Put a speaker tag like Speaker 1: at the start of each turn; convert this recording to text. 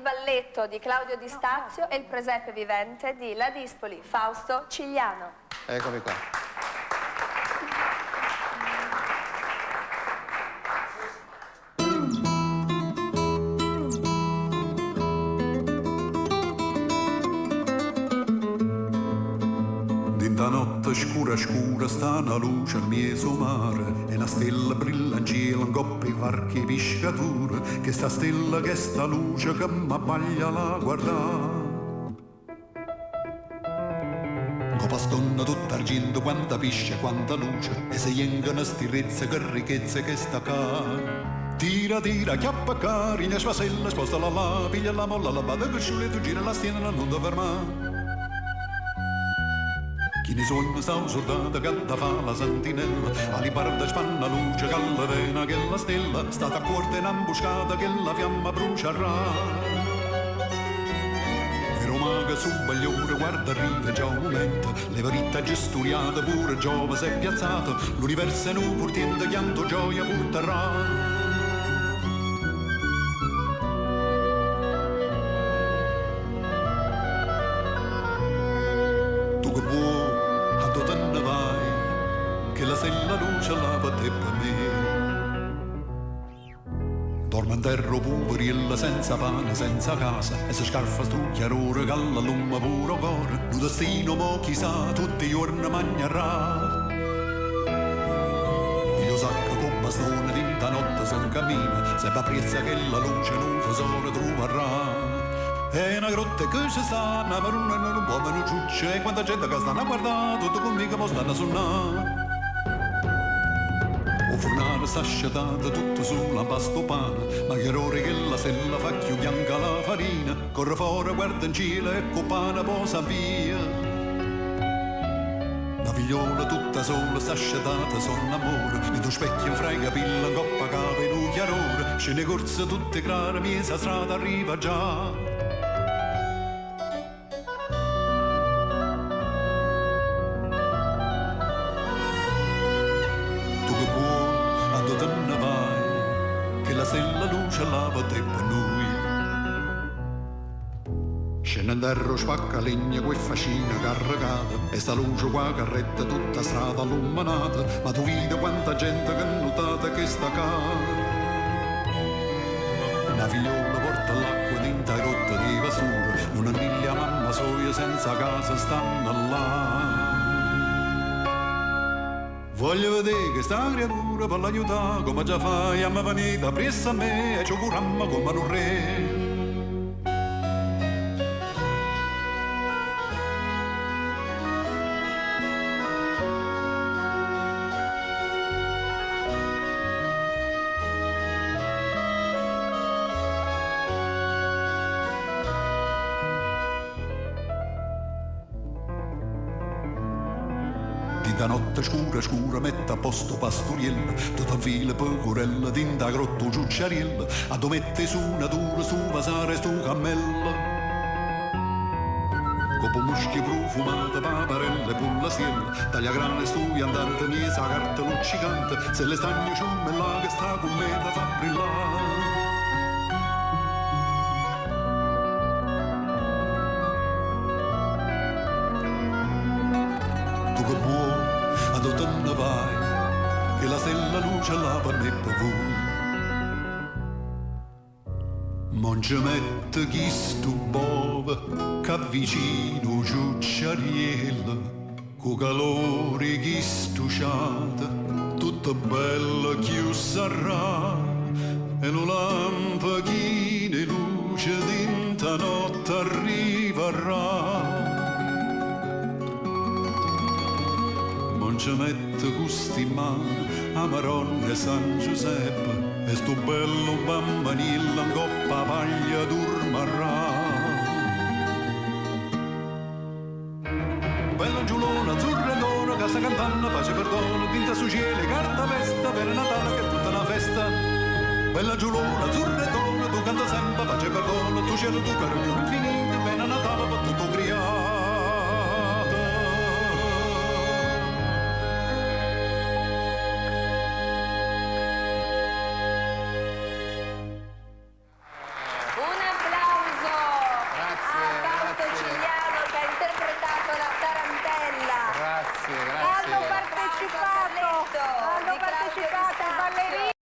Speaker 1: balletto di Claudio Di Stazio e il presepe vivente di La Dispoli, Fausto Cigliano.
Speaker 2: Eccomi qua.
Speaker 3: Da notte scura scura sta una luce al mieso mare e una stella brilla in cielo in coppia varchi pescature che sta stella che sta luce che m'abbaglia la guardare. Copastonna tutta argento quanta pisce quanta luce e se yengono stirezze che ricchezze che sta qua. Tira, tira, chiappa carina, spasella, sposta la piglia la molla, la bada che sciule, tu gira la stina, non ti fermare. Chi ne sogna sta un soldato che da fa la sentinella, ali parda spanna luce, callavena che la stella, stata a corte in ambuscata che la fiamma brucerà. Roma che su bagliore guarda arriva già un momento, le varitte gesturiate pure giova si è piazzata, l'universo in un portiente chianto gioia porterà. Terro poveriella senza pane, senza casa e se scarfa stu chiarore che alla lumma puro cuore lo destino mo chissà tutti i giorni magnerà. Io sacco con bastone d'inta notte se cammina se va presa che la luce non tesoro troverà. E una grotta che ci sta una maruna e un po' meno ciucce e quanta gente che stanno a guardare tutto conmigo mo stanno a suonare. O fornare sta sciatata tutto sulla pasto pane, ma che errore che la sella fa più bianca la farina, corre fuori, guarda in cielo e copana posa via. La figliola tutta sola sta sciatata son amore, e tu specchio fra i capelli in coppa cave in un chiarore, scene corse tutte clare, miesa strada arriva già. Scenenderro spacca legna que fascina carregata e sta luce qua carretta tutta strada illuminata, ma tu vedi quanta gente che notata che sta qua. Una figliola porta l'acqua dinta rotta di basura, non anniglia mamma soia senza casa stanno là. Voglio vedere che sta creatura per l'aiutare come già fai a me venita presso a me e ci curamma come un re. Da notte scura scura mette a posto pastoriella, tutta in fila pecorella, dinda grotto ciucciariella, a dove mette su natura, su vasare, su cammella. Copo muschi profumate, paparelle, pullasiella, taglia grande stui andante, miesa carta luccicante, se le stagne ciummella che sta con me da fa brillare. Te ne vai, che la stella luce là per me per voi. Non ci mette chi stu bove, che vicino ciucciariella, co calore chi stu ciata, tutta bella chiusa e lo lampa chi ne luce d'inta notte arriverà. Ci mette gusti in mano a Maronna e San Giuseppe e sto bello bambanillo in coppa paglia d'urmarrà. Bella giulona, azzurra e d'oro, che sta cantando pace e perdono, tinta su cielo, carta festa per Natale che è tutta una festa. Bella giulona, azzurra e d'oro, tu canta sempre pace e perdono, tu cielo tu caro più infinito, bene Natale per tutto criato.
Speaker 1: Un applauso
Speaker 2: grazie.
Speaker 4: Hanno partecipato.